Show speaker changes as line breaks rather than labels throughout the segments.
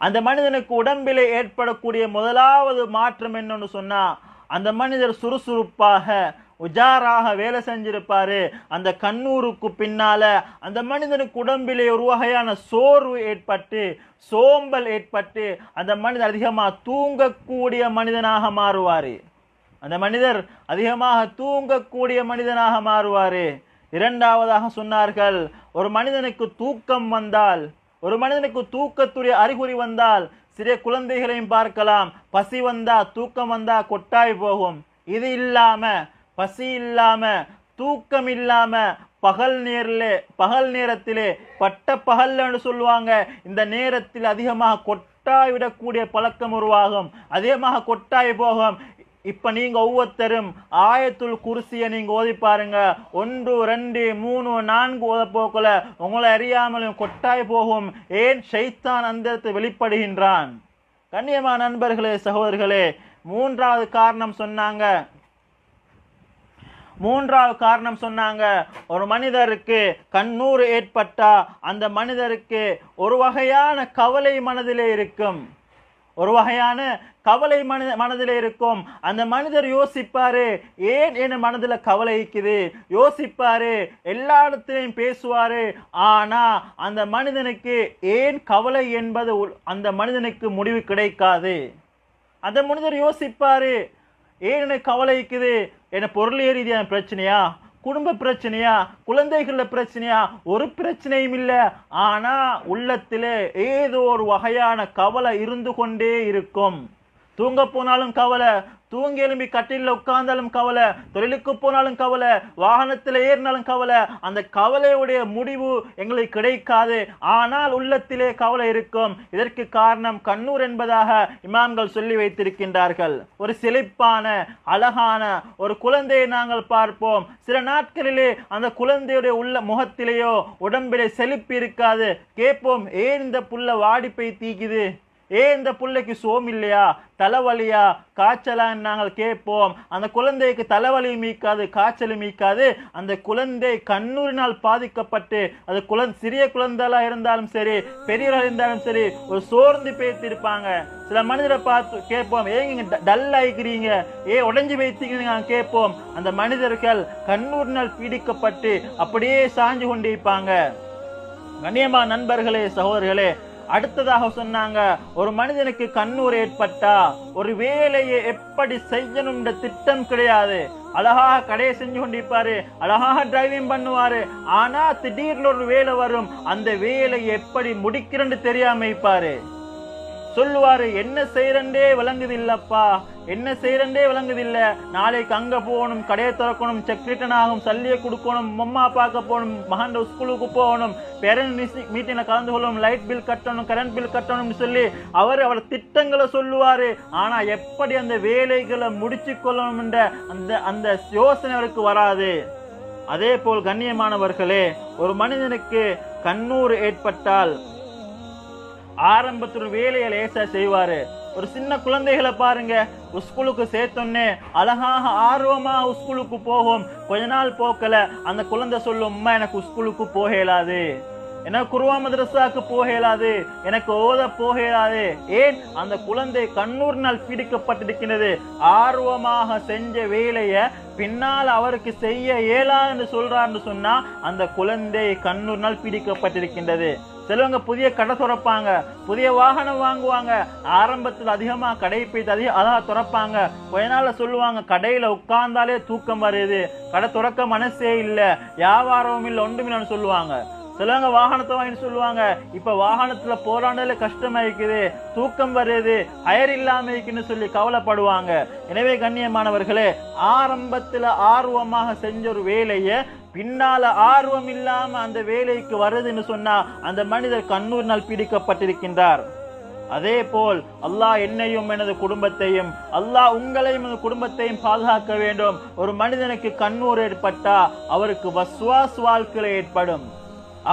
அந்த மனிதனுக்கு உடம்பிலே ஏற்படக்கூடிய முதலாவது மாற்றம் என்னன்னு சொன்னா, அந்த மனிதர் சுறுசுறுப்பாக உஜாராக வேலை செஞ்சிருப்பாரு. அந்த கண்ணூருக்கு பின்னால அந்த மனிதனுக்கு உடம்பிலே ஒரு வகையான சோர்வு ஏற்பட்டு, சோம்பல் ஏற்பட்டு, அந்த மனிதர் அதிகமாக தூங்கக்கூடிய மனிதனாக மாறுவாரு. அந்த மனிதர் அதிகமாக தூங்கக்கூடிய மனிதனாக மாறுவாரு. இரண்டாவதாக சொன்னார்கள், ஒரு மனிதனுக்கு தூக்கம் வந்தால், ஒரு மனிதனுக்கு தூக்கத்துடைய அறிகுறி வந்தால், சிறிய குழந்தைகளையும் பார்க்கலாம், பசி வந்தா தூக்கம் வந்தா கொட்டாய் போகும். இது இல்லாம, பசி இல்லாம, தூக்கம் இல்லாம, பகல் நேரத்திலே பட்ட பகல்னு சொல்லுவாங்க, இந்த நேரத்தில் அதிகமாக கொட்டாய் விடக்கூடிய பழக்கம் உருவாகும், அதிகமாக கொட்டாய் போகும். இப்ப நீங்க ஒவ்வொருத்தரும் ஆயத்துல் குர்சியை நீங்க ஓதி பாருங்க. 1 2 3 4 ஓத போக்கல உங்களை அறியாமலும் கொட்டாய் போகும். ஏன்? ஷைத்தான் அந்த வெளிப்படுகின்றான். கண்ணியமான நண்பர்களே, சகோதரர்களே, மூன்றாவது காரணம் சொன்னாங்க, ஒரு மனிதருக்கு கண்ணூர் ஏற்பட்டா அந்த மனிதருக்கு ஒரு வகையான கவலை மனதிலே இருக்கும், ஒரு வகையான கவலை மனதில் இருக்கும். அந்த மனிதர் யோசிப்பாரு, ஏன் என் மனதில் கவலை இருக்குது, யோசிப்பாரு, எல்லா இடத்திலையும் பேசுவாரு. ஆனா அந்த மனிதனுக்கு ஏன் கவலை என்பது அந்த மனிதனுக்கு முடிவு கிடைக்காது. அந்த மனிதர் யோசிப்பாரு, ஏன் எனக்கு கவலை இருக்குது, என்ன பொருளிய ரீதியான பிரச்சனையா, குடும்ப பிரச்சனையா, குழந்தைகள பிரச்சனையா, ஒரு பிரச்சனையும் இல்லை. ஆனா உள்ளத்திலே ஏதோ ஒரு வகையான கவலை இருந்து கொண்டே இருக்கும். தூங்க போனாலும் கவலை, தூங்கி எழும்பி கட்டில உட்கார்ந்தாலும் கவலை, தொழிலுக்கு போனாலும் கவலை, வாகனத்தில் ஏறினாலும் கவலை. அந்த கவலையுடைய முடிவு எங்களுக்கு கிடைக்காது. ஆனால் உள்ளத்திலே கவலை இருக்கும். இதற்கு காரணம் கண்ணூர் என்பதாக இமாம்கள் சொல்லி வைத்திருக்கின்றார்கள். ஒரு செழிப்பான அழகான ஒரு குழந்தையை நாங்கள் பார்ப்போம். சில நாட்களிலே அந்த குழந்தையுடைய உள்ள முகத்திலேயோ உடம்பிலே செழிப்பு இருக்காது. கேட்போம், ஏன் இந்த புள்ள வாடிப்பை தீக்குது, ஏன் இந்த பிள்ளைக்கு சோம் இல்லையா, தலைவலியா, காய்ச்சலான்னு நாங்கள் கேட்போம். அந்த குழந்தைக்கு தலைவலி மீக்காது, காய்ச்சல் மீக்காது. அந்த குழந்தை கண்ணூரினால் பாதிக்கப்பட்டு, அது சிறிய குழந்தைகளா இருந்தாலும் சரி, பெரியவர்களாக இருந்தாலும் சரி, ஒரு சோர்ந்து பேத்திருப்பாங்க. சில மனிதரை பார்த்து கேட்போம், ஏங்க டல் ஆகிக்கிறீங்க, உடைஞ்சு வைத்தீங்கன்னு நாங்கள் கேட்போம். அந்த மனிதர்கள் கண்ணூரினால் பீடிக்கப்பட்டு அப்படியே சாஞ்சு கொண்டிருப்பாங்க. கண்ணியமான நண்பர்களே, சகோதரர்களே, அடுத்ததாக சொன்னாங்க, ஒரு மனிதனுக்கு கண்ணூர் ஏற்பட்டா ஒரு வேலையை எப்படி செய்யணும் திட்டம் கிடையாது. அழகாக கடையை செஞ்சு கொண்டிருப்பாரு, அழகாக டிரைவிங் பண்ணுவாரு. ஆனா திடீர்னு ஒரு வேலை வரும், அந்த வேலையை எப்படி முடிக்கிறன்னு தெரியாம இருப்பாரு. சொல்லுவாரு, என்ன செய்யறண்டே விளங்குது இல்லப்பா, என்ன செய்யறண்டே விளங்குது இல்ல, நாளைக்கு அங்க போகணும், கடையை திறக்கணும், செக் ரிட்டர்ன் ஆகும், சல்லியை கொடுக்கணும், அம்மா பார்க்க போகணும், மகன் ஸ்கூலுக்கு போகணும், பேரண்ட் மீட்டிங்ல கலந்து கொள்ளணும், லைட் பில் கட்டணும், கரண்ட் பில் கட்டணும்னு சொல்லி அவர் திட்டங்களை சொல்லுவாரு. ஆனா எப்படி அந்த வேலைகளை முடிச்சு கொள்ளணும் என்ற அந்த யோசனை அவருக்கு வராது. அதே போல் கண்ணியமானவர்களே, ஒரு மனிதனுக்கு கண்ணூர் ஏற்பட்டால் ஆரம்பத்தில் வேலையை லேசா செய்வாரு. ஒரு சின்ன குழந்தைகளை பாருங்க, ஸ்கூலுக்கு சேர்த்தோன்னே அழகாக ஆர்வமா ஸ்கூலுக்கு போகும். கொஞ்ச நாள் போக்கல அந்த குழந்தை சொல்லும், அம்மா எனக்கு ஸ்கூலுக்கு போகலாது, எனக்கு குர்ஆன் மதரசாக்கு போகலாது, எனக்கு ஓத போகலாது. ஏன்? அந்த குழந்தை கண்ணூரினால் பீடிக்கப்பட்டிருக்கிறது. ஆர்வமாக செஞ்ச வேலையை பின்னால் அவருக்கு செய்ய இயலாதுன்னு சொல்றாருன்னு சொன்னா அந்த குழந்தை கண்ணூரினால் பீடிக்கப்பட்டிருக்கின்றது. சிலவங்க புதிய கடை துறப்பாங்க, புதிய வாகனம் வாங்குவாங்க. ஆரம்பத்தில் அதிகமா கடை போய் அதாக துறப்பாங்க. கொஞ்ச நாள்ல சொல்லுவாங்க, கடையில உட்கார்ந்தாலே தூக்கம் வருது, கடை துறக்க மனசே இல்லை, வியாபாரமும் இல்லை, ஒன்றுமில்லைன்னு சொல்லுவாங்க. சிலவங்க வாகனத்தை வாங்கி சொல்லுவாங்க, இப்ப வாகனத்துல போராடல கஷ்டமா இருக்குது, தூக்கம் வருது, அயர் இல்லாம இருக்குன்னு சொல்லி கவலைப்படுவாங்க. எனவே கண்ணியமானவர்களே, ஆரம்பத்துல ஆர்வமாக செஞ்ச ஒரு வேலையை பின்னால ஆர்வம் இல்லாம அந்த வேலைக்கு வருதுன்னு சொன்னா அந்த மனிதர் கண்ணூரினால் பீடிக்கப்பட்டிருக்கின்றார். அதே போல் அல்லாஹ் என்னையும் எனது குடும்பத்தையும், அல்லாஹ் உங்களையும் எனது குடும்பத்தையும் பாதுகாக்க வேண்டும். ஒரு மனிதனுக்கு கண்ணூர் ஏற்பட்டா அவருக்கு வஸ்வாஸ் வாழ்க்கை ஏற்படும்.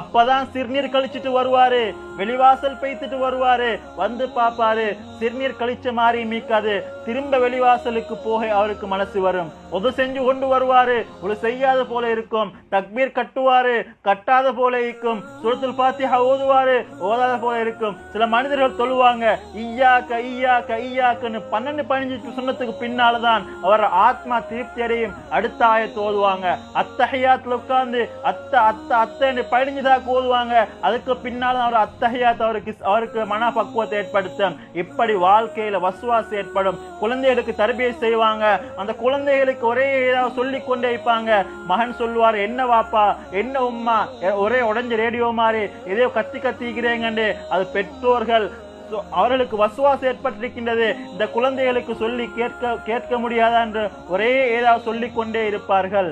அப்பதான் சிறுநீர் கழிச்சிட்டு வருவாரு, வெளிவாசல் பெய்த்துட்டு வருவாரு, வந்து பாப்பாரு, சிறுநீர் கழிச்ச மாதிரி மீக்காது, திரும்ப வெளிவாசலுக்கு போக அவருக்கு மனசு வரும். ஒது செஞ்சு கொண்டு வருவாரு, ஒரு செய்யாத போல இருக்கும். தக்பீர் கட்டுவாரு, கட்டாத போல இருக்கும். சூரத்துல் ஃபாத்திஹா ஓதுவாரு, ஓதாத போல இருக்கும். சில மனிதர்கள் தொழுவாங்க, ஈயாக்க ஈயாக்க ஈயாக்கன்னு 12-15 சுன்னத்துக்கு பின்னால்தான் அவர் ஆத்மா திருப்தி அடையும். அடுத்த ஆயத்து ஓதுவாங்க, அத்தஹியாத்துல உட்கார்ந்து அத்த அத்த அத்தன்னு 15 ஓதுவாங்க. அதுக்கு பின்னாலும் அவர் அத்தஹியாத் அவருக்கு மன பக்குவத்தை ஏற்படுத்தும். இப்படி வாழ்க்கையில வஸ்வாஸ் ஏற்படும். குழந்தைகளுக்கு தர்பியத் செய்வாங்க, அந்த குழந்தைகளுக்கு ஒரே ஏதாவது சொல்லிக் கொண்டே இருப்பாங்க. மகன் சொல்லுவார், என்ன வாப்பா, என்ன உம்மா, ஒரே உடஞ்ச ரேடியோ மாதிரி எதையோ கத்தி கத்திக்கிறேங்கன்னு. அது பெற்றோர்கள் அவர்களுக்கு வசுவாசம் ஏற்பட்டிருக்கின்றது. இந்த குழந்தைகளுக்கு சொல்லி கேட்க முடியாதா என்று ஒரே ஏதாவது சொல்லிக் கொண்டே இருப்பார்கள்.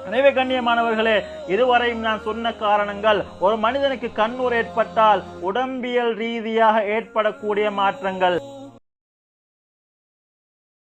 எனவே கண்ணியமானவர்களே, இதுவரையும் நான் சொன்ன காரணங்கள், ஒரு மனிதனுக்கு கண்ணூர் ஏற்பட்டால் உடம்பியல் ரீதியாக ஏற்படக்கூடிய மாற்றங்கள்.